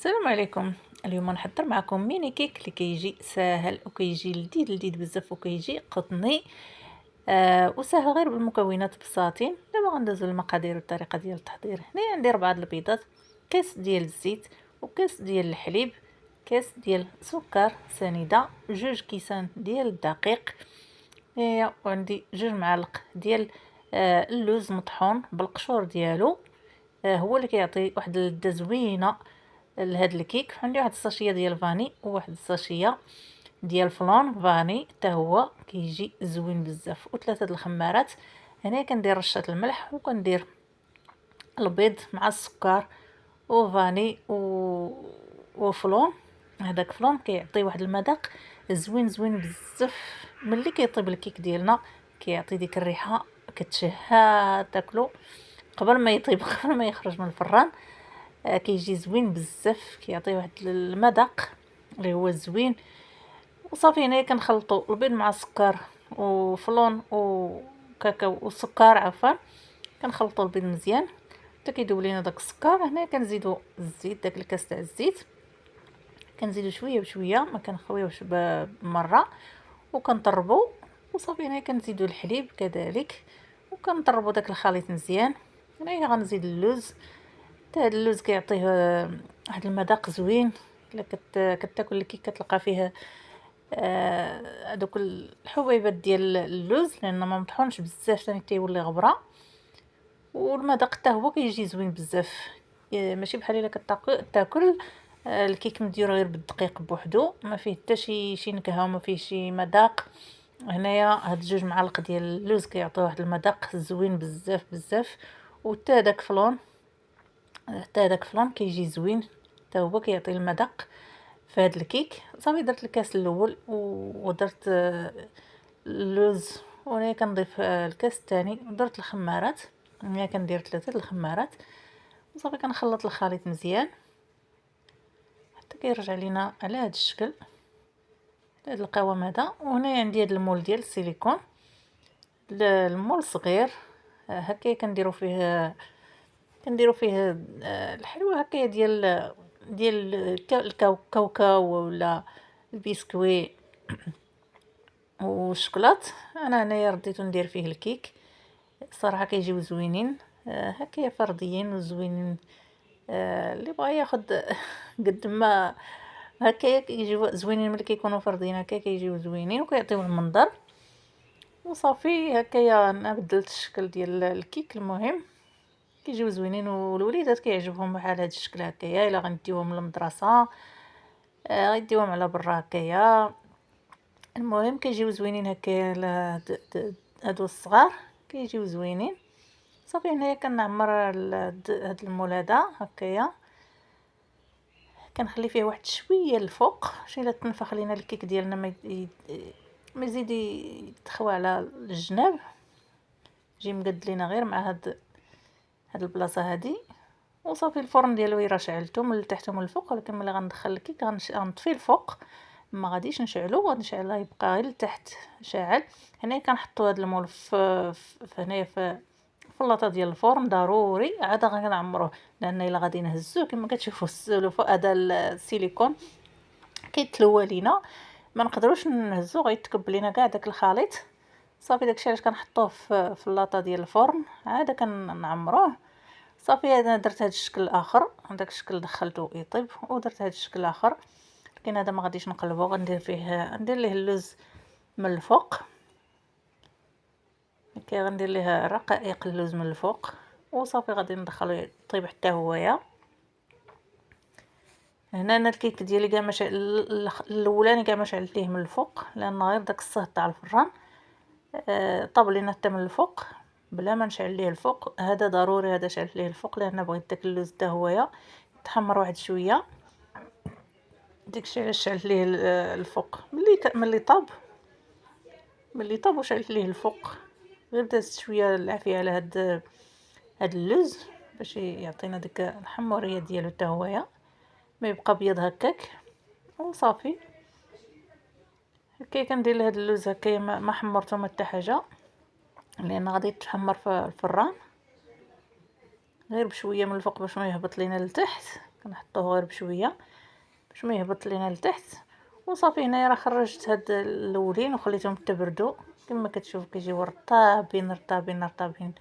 السلام عليكم. اليوم نحضر معكم ميني كيك اللي كيجي ساهل وكيجي لذيذ بزاف وكيجي قطني. وسهل غير بالمكونات بساطين. دابا غندوزو للمقادير والطريقه ديال التحضير. هنايا عندي 4 البيضات، كاس ديال الزيت وكاس ديال الحليب، كاس ديال سكر سنيده، 2 كيسان ديال الدقيق. هنايا وعندي 2 معالق ديال اللوز مطحون بالقشور ديالو. هو اللي كيعطي واحد اللذه زوينه لهاد الكيك. عندي واحد الساشيه ديال فاني وواحد الساشيه ديال فلون فاني حتى هو كيجي زوين بزاف، و3 الخمارات. هنا كندير رشه الملح وكندير البيض مع السكر وفاني وفلون. هذاك فلون كيعطي واحد المذاق زوين بزاف. ملي كيطيب الكيك ديالنا كيعطي ديك الريحه كتشهى تاكلو قبل ما يطيب قبل ما يخرج من الفران. كيجي زوين بزاف، كيعطي واحد المذاق اللي هو زوين. وصافي هنا كنخلطوا البيض مع السكر وفلون وكاكاو والسكر عفوا. كنخلطوا البيض مزيان حتى كيذوب لينا داك السكر. هنا كنزيدوا الزيت، داك الكاس تاع الزيت كنزيدوا شويه بشويه، ما كنخويوش بمره، وكنطربوا. وصافي هنا كنزيدوا الحليب كذلك وكنطربوا داك الخليط مزيان. هنا غنزيد اللوز. هذا اللوز كيعطيه واحد المذاق زوين. الا كتاكل الكيك كتلقى فيه هذوك الحبيبات ديال اللوز لان ما مطحونش بزاف ثاني تيولي غبره. والمذاق حتى هو كيجي زوين بزاف، ماشي بحال الا كتاكل الكيك مديور غير بالدقيق بوحدو، ما فيه حتى شي نكهه وما فيه شي مذاق. هنايا هاد 2 معالق ديال اللوز كيعطيو واحد المذاق زوين بزاف. وحتى داك فلان كيجي زوين حتى هو كيعطي المذاق في هذا الكيك. صافي درت الكاس الاول ودرت اللوز، وهنا كنضيف الكاس الثاني ودرت الخمارات. هنا كندير 3 الخمارات وصافي كنخلط الخليط مزيان حتى كيرجع لينا على هذا الشكل، هذا القوام هذا. وهنا عندي هذا المول ديال السيليكون، المول صغير هكا كنديروا فيه الحلوى هكايا ديال الكاوكاو ولا البسكوي والشوكولات. انا هنايا رديتو ندير فيه الكيك. الصراحه كيجيو زوينين هكايا فرديين وزوينين. اللي بغا ياخد قد ما هكايا كيجيو زوينين. ملي كيكونوا فرديين هكا كيجيو زوينين وكيعطيو المنظر. وصافي هكايا انا بدلت الشكل ديال الكيك. المهم كيجيو زوينين والوليدات كيعجبهم بحال هذا الشكل هكايا. الا غنديوهم للمدرسه غيديوهم على برا هكايا. المهم كيجيو زوينين هكايا. هادو الصغار كيجيو زوينين. صافي هنايا كنعمر هاد المول هذا هكايا، كنخلي فيه واحد شويه الفوق شي لا تنفخ لينا الكيك ديالنا ما يزيد يتخوى على الجناب، يجي مقد لينا غير مع هاد البلاصه هادي. وصافي الفرن ديالو راه شعلته من التحت ومن الفوق، ولكن ملي غندخل الكيك غنطفي الفوق، ما غاديش نشعلو، غنشعلها يبقى غير التحت شاعل. هنا كنحطوا هذا المول في هنايا في اللاطه ديال الفرن ضروري عاد غنعمروه، لان الا غادي نهزوه كما كتشوفوا السلوفه هذا السيليكون كيتلوى لينا، ما نقدروش نهزو غيتكب لينا كاع داك الخليط. صافي داكشي علاش كنحطوه في اللاطه ديال الفرن عاد كنعمروه. صافي انا درت هذا الشكل الاخر، داك الشكل دخلته يطيب، ودرت هذا الشكل الاخر، لكن هذا ما غاديش نقلبه، ندير ليه اللوز من الفوق هكا، غندير ليه رقائق اللوز من الفوق. وصافي غادي ندخلو يطيب حتى هويا. هنا انا الكيك ديالي كاع ماشي الاولاني كاع ما شعلتيه من الفوق، لان غير داك الصهد تاع الفران طاب لينا حتى من الفوق بلا ما نشعل ليه الفوق. هذا ضروري هذا شعلت ليه الفوق، لان بغيت داك اللوز حتى هويا يتحمر واحد شويه. داكشي علاش شعلت ليه الفوق. ملي طاب وشعلت ليه الفوق، غير دازت شويه العافيه على هاد اللوز باش يعطينا ديك الحموريه ديالو حتى هويا، ما يبقى ابيض هكاك. وصافي هكا كندير لهاد اللوز هكايا ما حمرته ما حتى حاجه، لان غادي يتحمر في الفران غير بشويه من الفوق باش ما يهبط لينا لتحت. كنحطوه غير بشويه باش ما يهبط لينا لتحت. وصافي هنايا راه خرجت هاد الاولين وخليتهم تبردوا. كما كتشوفوا كيجيو رطابين رطابين رطابين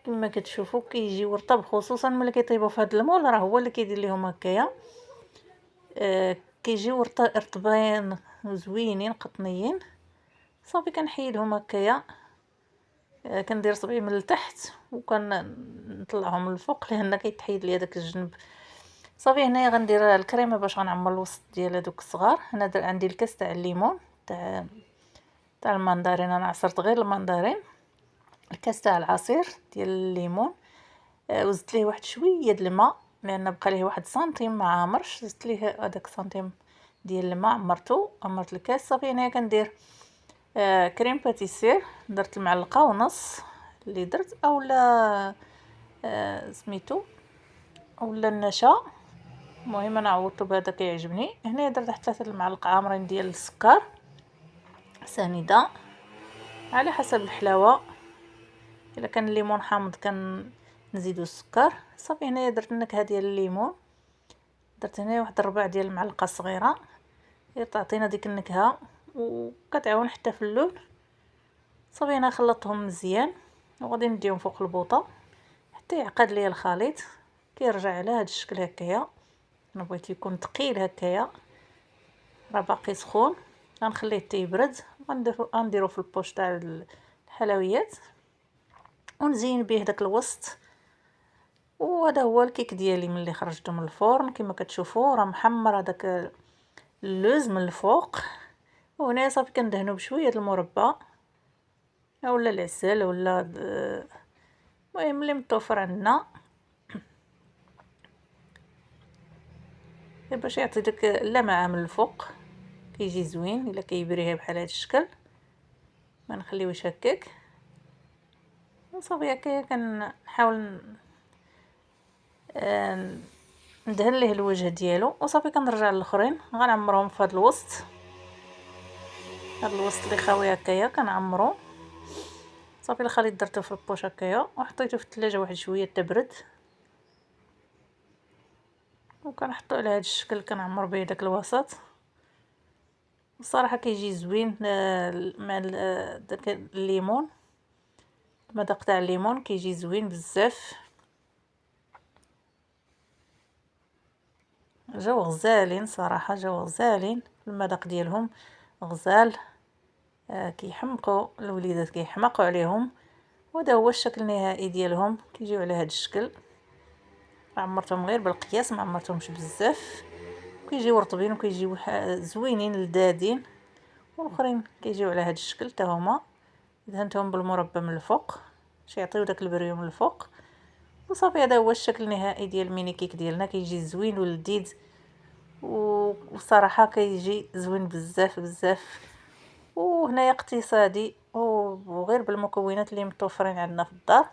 كما كتشوفوا كيجيو رطب، خصوصا ملي كيطيبوا في هاد المول راه هو اللي كيدير لهم هكايا. كيجيو رطبين وزوينين قطنيين. صافي كنحيدهم هكايا. كندير صبعي من التحت وكنطلعهم للفوق لان كيتحيد ليا داك الجنب. صافي هنايا غندير الكريمه باش غنعمر الوسط ديال هذوك الصغار. هنا عندي الكاس تاع الليمون تاع المندرين، انا عصرت غير المندرين. الكاس تاع العصير ديال الليمون، وزدت ليه واحد شويه د الماء لان بقى ليه واحد سنتيم ما عامرش. زدت ليه هذاك سنتيم ديال الماء، عمرت الكاس. صافي هنايا كندير كريم باتيسير. درت المعلقه ونص اللي درت اولا سميتو اولا النشا. المهم انا عوضته بهذا كيعجبني. هنا درت حتى 3 المعالق عامرين ديال السكر سنيده على حسب الحلاوه. الا كان الليمون حامض نزيدو السكر. صافي هنايا درت النكهه ديال الليمون. درت هنا واحد الربع ديال المعلقه صغيره تعطينا ديك النكهه وكتعاون حتى في اللون. صافي هنا خلطتهم مزيان وغادي نديهم فوق البوطه حتى يعقد ليا الخليط. كيرجع على هذا الشكل هكايا. انا بغيت يكون ثقيل هكايا، راه باقي سخون. غنخليه حتى يبرد وغنديرو في البوش تاع الحلويات ونزين به داك الوسط. وهذا هو الكيك ديالي ملي خرجته من الفرن. كما كتشوفوا راه محمر هذاك اللوز من الفوق. وهنا صافي كندهنو بشويه المربى اولا العسل ولا المهم اللي متوفر عندنا باش يعطي داك اللمعه من الفوق. كيجي زوين الا كيبريها بحال هذا الشكل، ما نخليوش هكاك. وصافي هكايا كنحاول ندهن ليه الوجه ديالو. وصافي كنرجع للاخرين غنعمرهم في هذا الوسط. هذا الوسط اللي خاوي هكايا كنعمرو. صافي الخليط درته في البوش هكايا وحطيته في الثلاجه واحد شويه تبرد وكنحطو على هذا الشكل. كنعمر به داك الوسط. الصراحه كيجي زوين مع داك الليمون. المذاق تاع الليمون كيجي زوين بزاف. جاو غزالين صراحه، جاو غزالين المذاق ديالهم غزال. كيحمقوا الوليدات كيحمقوا عليهم. وهذا هو الشكل النهائي ديالهم. كيجيو على هذا الشكل. عمرتهم غير بالقياس، ما عمرتهمش بزاف. كيجيو رطبين وكيجيو زوينين لذاذين. والاخرين كيجيو على هذا الشكل حتى هما. دهنتهم بالمربى من الفوق باش يعطيو داك البريو من الفوق. وصافي هذا هو الشكل النهائي ديال الميني كيك ديالنا. كيجي زوين ولذيذ وصراحه كيجي زوين بزاف بزاف. وهنايا اقتصادي وغير بالمكونات اللي متوفرين عندنا في الدار.